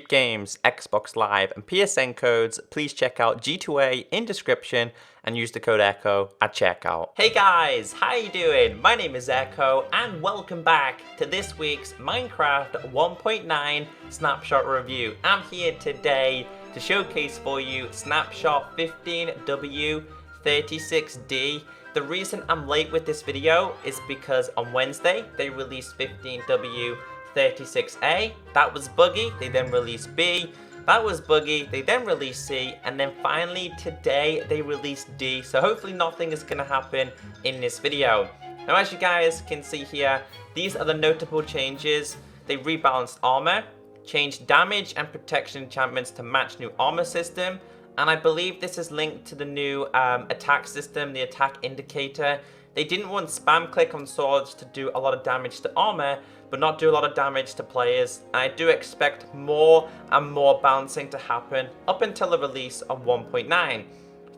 Epic Games, Xbox Live, and PSN codes, please check out G2A in description and use the code ECHO at checkout. Hey guys, how you doing? My name is Echo and welcome back to this week's Minecraft 1.9 Snapshot review. I'm here today to showcase for you Snapshot 15W36D. The reason I'm late with this video is because on Wednesday they released 15W36A. That was buggy. They then released B. That was buggy. They then released C. And then finally today they released D. So hopefully nothing is going to happen in this video. Now as you guys can see here, these are the notable changes. They rebalanced armor, changed damage and protection enchantments to match new armor system. And I believe this is linked to the new attack system, the attack indicator. They didn't want spam click on swords to do a lot of damage to armor, but not do a lot of damage to players. And I do expect more and more balancing to happen up until the release of 1.9.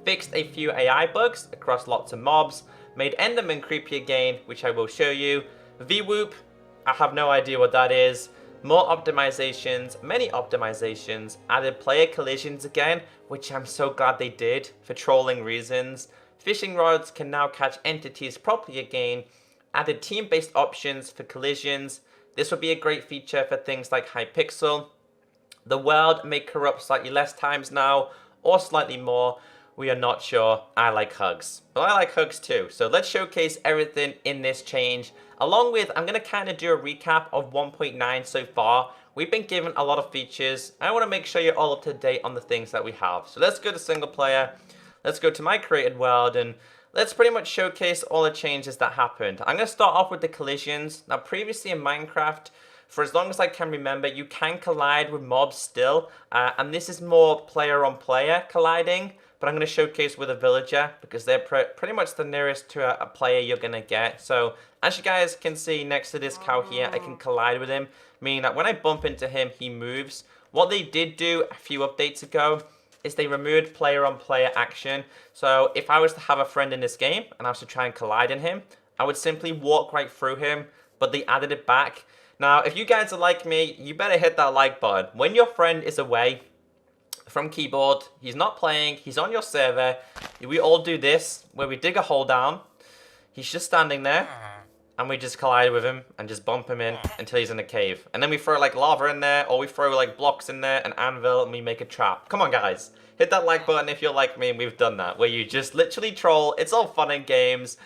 Fixed a few AI bugs across lots of mobs, made Enderman creepier again, which I will show you. V-Whoop, I have no idea what that is. More optimizations, many optimizations, added player collisions again, which I'm so glad they did for trolling reasons. Fishing rods can now catch entities properly again. Added team-based options for collisions. This would be a great feature for things like Hypixel. The world may corrupt slightly less times now, or slightly more. We are not sure. I like hugs. Well, I like hugs too. So let's showcase everything in this change. Along with, I'm going to kind of do a recap of 1.9 so far. We've been given a lot of features. I want to make sure you're all up to date on the things that we have. So let's go to single player. Let's go to my created world and let's pretty much showcase all the changes that happened. I'm going to start off with the collisions. Now previously in Minecraft, for as long as I can remember, you can collide with mobs still. And this is more player on player colliding. But I'm going to showcase with a villager because they're pretty much the nearest to a player you're going to get. So as you guys can see next to this cow here, I can collide with him. Meaning that when I bump into him, he moves. What they did do a few updates ago is they removed player on player action. So if I was to have a friend in this game and I was to try and collide in him, I would simply walk right through him. But they added it back. Now if you guys are like me, you better hit that like button. When your friend is away from keyboard, he's not playing, he's on your server, we all do this, where we dig a hole down, he's just standing there, and we just collide with him, and just bump him in until he's in a cave. And then we throw like lava in there, or we throw like blocks in there, an anvil, and we make a trap. Come on guys, hit that like button if you're like me and we've done that, where you just literally troll. It's all fun and games,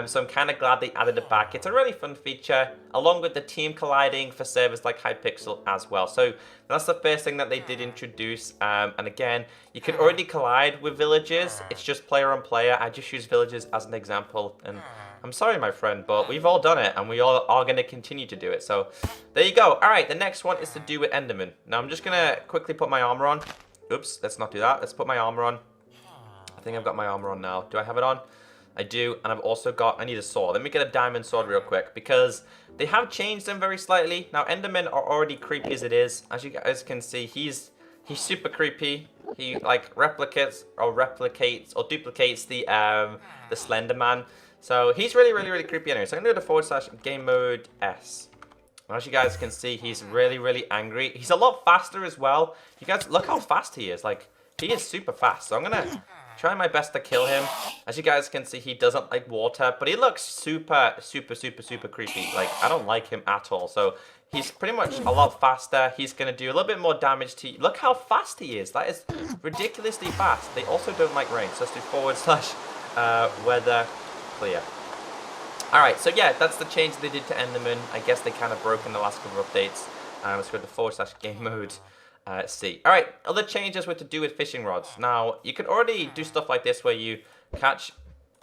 so I'm kind of glad they added it back. It's a really fun feature, along with the team colliding for servers like Hypixel as well. So that's the first thing that they did introduce, and again, you can already collide with villagers. It's just player on player. I just use villagers as an example, and I'm sorry my friend, but we've all done it, and we all are going to continue to do it. So there you go. Alright, the next one is to do with Enderman. Now I'm just going to quickly put my armor on. Oops, let's not do that. Let's put my armor on. I think I've got my armor on now. Do I have it on? I do, and I've also got, I need a sword. Let me get a diamond sword real quick, because they have changed them very slightly. Now, Endermen are already creepy as it is. As you guys can see, he's super creepy. He, like, replicates or duplicates the Slender Man. So, he's really creepy anyway. So, I'm going to do the / game mode S. As you guys can see, he's really angry. He's a lot faster as well. You guys, look how fast he is. Like, he is super fast. So I'm going to try my best to kill him. As you guys can see, he doesn't like water, but he looks super creepy. Like, I don't like him at all. So he's pretty much a lot faster. He's going to do a little bit more damage to you. Look how fast he is. That is ridiculously fast. They also don't like rain. So let's do / weather clear. Alright, so yeah, that's the change they did to Enderman. I guess they kind of broke in the last couple of updates. Let's go to / game mode C. Alright, other changes were to do with fishing rods. Now, you could already do stuff like this where you catch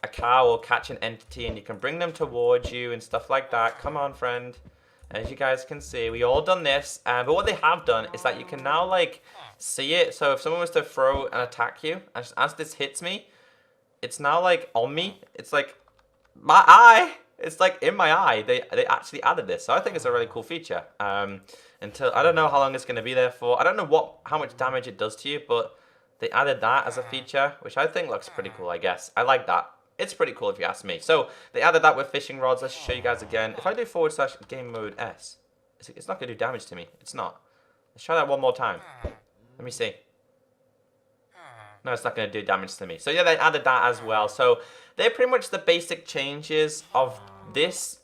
a cow or catch an entity and you can bring them towards you and stuff like that. Come on, friend. As you guys can see, we all done this. But what they have done is that you can now, like, see it. So if someone was to throw and attack you, as this hits me, it's now, like, on me. It's like my eye, it's like in my eye. They actually added this, so I think it's a really cool feature. Until I don't know how long it's going to be there for. I don't know how much damage it does to you, but they added that as a feature, which I think looks pretty cool. I guess I like that. It's pretty cool if you ask me. So they added that with fishing rods. Let's show you guys again. If I do / game mode S, it's not going to do damage to me. It's not. Let's try that one more time. Let me see. No, it's not going to do damage to me. So yeah, they added that as well. So they're pretty much the basic changes of this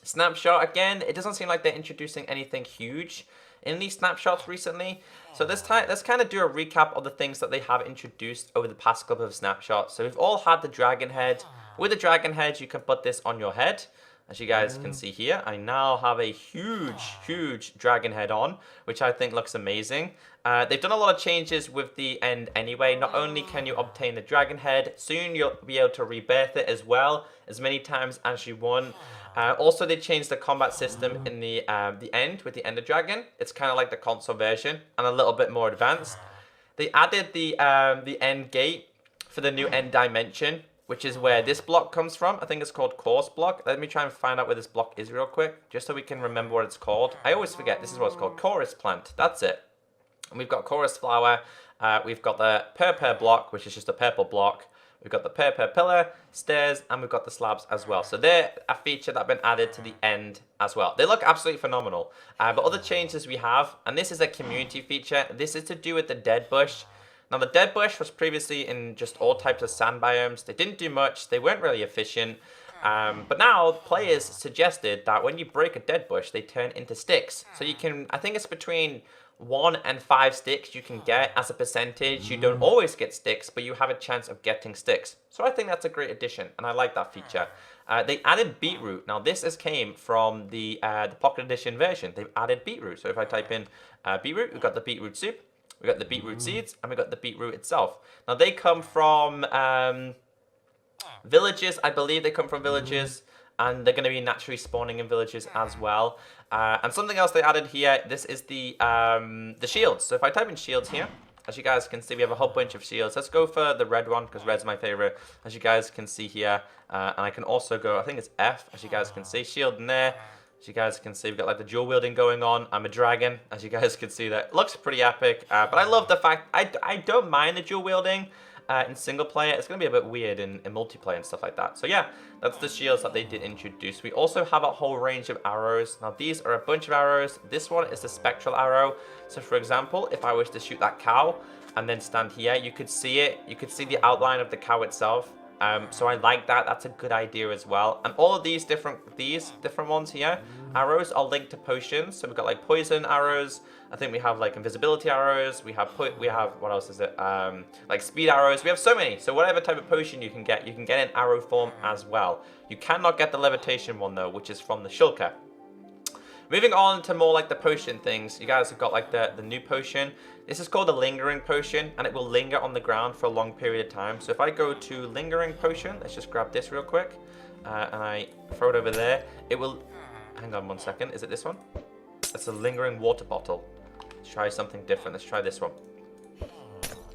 snapshot. Again, it doesn't seem like they're introducing anything huge in these snapshots recently. So this time, let's kind of do a recap of the things that they have introduced over the past couple of snapshots. So we've all had the dragon head. With the dragon head, you can put this on your head. As you guys can see here, I now have a huge dragon head on, which I think looks amazing. They've done a lot of changes with the end anyway. Not only can you obtain the dragon head, soon you'll be able to rebirth it as well, as many times as you want. Also, they changed the combat system in the end with the Ender Dragon. It's kind of like the console version and a little bit more advanced. They added the end gate for the new end dimension, which is where this block comes from. I think it's called Course Block. Let me try and find out where this block is real quick, just so we can remember what it's called. I always forget this is what it's called. Chorus Plant. That's it. And we've got Chorus Flower. We've got the Purple Block, which is just a purple block. We've got the Purple Pillar, Stairs, and we've got the slabs as well. So they're a feature that's been added to the end as well. They look absolutely phenomenal. But other changes we have, and this is a community feature. This is to do with the Dead Bush. Now, the Dead Bush was previously in just all types of sand biomes. They didn't do much. They weren't really efficient. But now, players suggested that when you break a Dead Bush, they turn into sticks. So you can, I think it's between 1 and 5 sticks you can get as a percentage. You don't always get sticks, but you have a chance of getting sticks. So I think that's a great addition, and I like that feature. They added Beetroot. Now, this came from the Pocket Edition version. They've added Beetroot. So if I type in Beetroot, we've got the Beetroot soup. We got the beetroot seeds, and we got the beetroot itself. Now, they come from villages. I believe they come from villages, and they're going to be naturally spawning in villages as well. And something else they added here, this is the shields. So if I type in shields here, as you guys can see, we have a whole bunch of shields. Let's go for the red one, because red's my favorite, as you guys can see here. And I can also go, I think it's F, as you guys can see, shield in there. As you guys can see, we've got like the dual wielding going on. I'm a dragon, as you guys can see. That looks pretty epic, but I love the fact I don't mind the dual wielding in single player. It's going to be a bit weird in multiplayer and stuff like that. So yeah, that's the shields that they did introduce. We also have a whole range of arrows. Now, these are a bunch of arrows. This one is the spectral arrow. So for example, if I was to shoot that cow and then stand here, you could see it. You could see the outline of the cow itself. So I like that. That's a good idea as well. And all of these different ones here, arrows are linked to potions. So we've got like poison arrows. I think we have like invisibility arrows. We have what else is it? Like speed arrows. We have so many. So whatever type of potion you can get in arrow form as well. You cannot get the levitation one though, which is from the shulker. Moving on to more like the potion things, you guys have got like the new potion. This is called a lingering potion, and it will linger on the ground for a long period of time. So if I go to lingering potion, let's just grab this real quick, and I throw it over there. It will, hang on one second, is it this one? That's a lingering water bottle. Let's try something different. Let's try this one.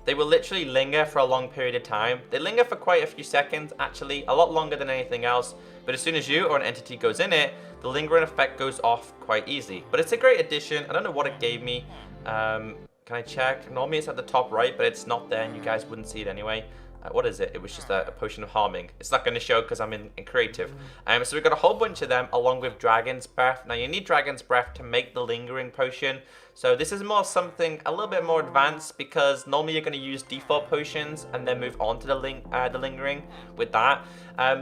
They will literally linger for a long period of time. They linger for quite a few seconds, actually, a lot longer than anything else. But as soon as you or an entity goes in it, the lingering effect goes off quite easy. But it's a great addition. I don't know what it gave me. Can I check? Normally it's at the top right, but it's not there, and you guys wouldn't see it anyway. What is it? It was just a potion of harming. It's not going to show because I'm in creative. So we've got a whole bunch of them along with Dragon's Breath. Now you need Dragon's Breath to make the lingering potion. So this is more something a little bit more advanced, because normally you're going to use default potions and then move on to the lingering with that.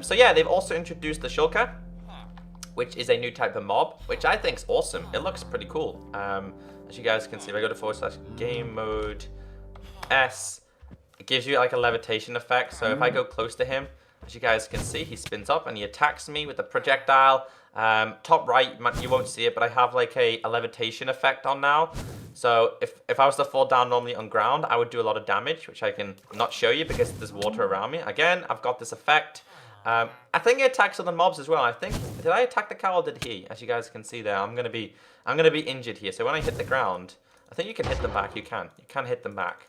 So yeah, they've also introduced the shulker, which is a new type of mob, which I think is awesome. It looks pretty cool. As you guys can see, if I go to /game mode S, it gives you like a levitation effect. So if I go close to him, as you guys can see, he spins up and he attacks me with a projectile. Top right, you won't see it, but I have like a levitation effect on now. So if I was to fall down normally on ground, I would do a lot of damage, which I can not show you because there's water around me. Again, I've got this effect. I think it attacks other mobs as well. I think, did I attack the cow or did he? As you guys can see there, I'm gonna be injured here. So when I hit the ground, I think you can hit them back. You can hit them back.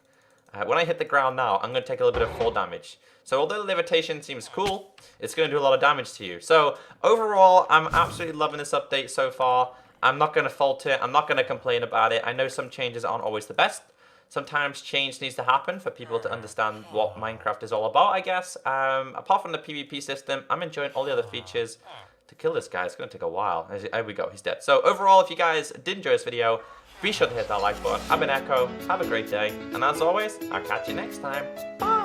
When I hit the ground now, I'm gonna take a little bit of fall damage. So although the levitation seems cool, it's gonna do a lot of damage to you. So overall, I'm absolutely loving this update so far. I'm not gonna fault it. I'm not gonna complain about it. I know some changes aren't always the best. Sometimes change needs to happen for people to understand what Minecraft is all about, I guess. Apart from the PvP system, I'm enjoying all the other features. To kill this guy, it's going to take a while. There we go, he's dead. So overall, if you guys did enjoy this video, be sure to hit that like button. I've been Echo, have a great day, and as always, I'll catch you next time. Bye!